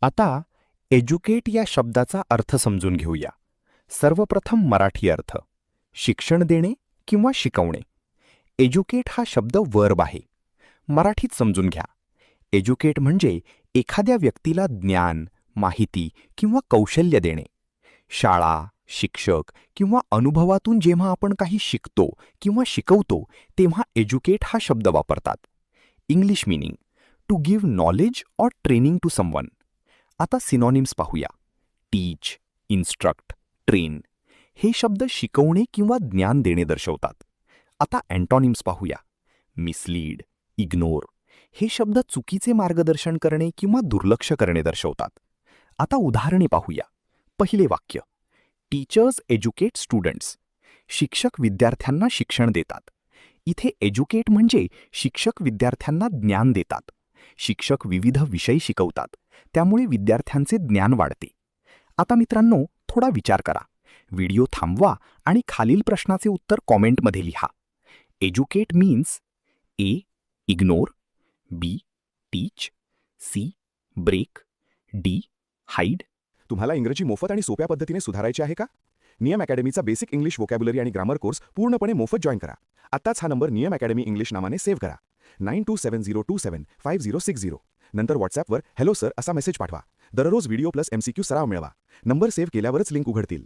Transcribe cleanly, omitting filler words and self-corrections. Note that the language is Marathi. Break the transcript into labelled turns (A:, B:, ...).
A: आता एज्युकेट या शब्दाचा अर्थ समजून घेऊया. सर्वप्रथम मराठी अर्थ: शिक्षण देणे किंवा शिकवणे. एज्युकेट हा शब्द वर्ब आहे. मराठीत समजून घ्या. एज्युकेट म्हणजे एखाद्या व्यक्तीला ज्ञान, माहिती किंवा कौशल्य देणे. शाळा, शिक्षक किंवा अनुभवातून जेव्हा आपण काही शिकतो किंवा शिकवतो तेव्हा एज्युकेट हा शब्द वापरतात. English meaning: to give knowledge or training to someone. आता सिनॉनिम्स पाहूया. टीच, इन्स्ट्रक्ट, ट्रेन हे शब्द शिकवणे किंवा ज्ञान देणे दर्शवतात. आता अँटॉनिम्स पाहूया. मिसलीड, इग्नोर हे शब्द चुकीचे मार्गदर्शन करणे किंवा दुर्लक्ष करणे दर्शवतात. आता उदाहरणे पाहूया. पहिले वाक्य: टीचर्स एज्युकेट स्टुडंट्स. शिक्षक विद्यार्थ्यांना शिक्षण देतात. इथे एज्युकेट म्हणजे शिक्षक विद्यार्थ्यांना ज्ञान देतात. शिक्षक विविध विषय शिकवतात, त्यामुळे विद्यार्थ्यांचे ज्ञान वाढते. आता मित्रांनो, थोडा विचार करा. व्हिडिओ थांबवा आणि खालील प्रश्नाचे उत्तर कॉमेंटमध्ये लिहा. Educate means: A. Ignore, B. Teach, C. Break, D. Hide.
B: तुम्हाला इंग्रजी मोफत आणि सोप्या पद्धतीने सुधारायचे आहे का? नियम अकॅडमीचा बेसिक इंग्लिश व्होकॅब्युलरी आणि ग्रामर कोर्स पूर्णपणे मोफत जॉईन करा. आत्ताच हा नंबर नियम अकॅडमी इंग्लिश नावाने सेव्ह करा. 9270275060. नंतर व्हॉट्सॲपवर हॅलो सर असा मेसेज पाठवा. दररोज व्हिडिओ प्लस MCQ सराव मिळवा. नंबर सेव्ह केल्यावरच लिंक उघडतील.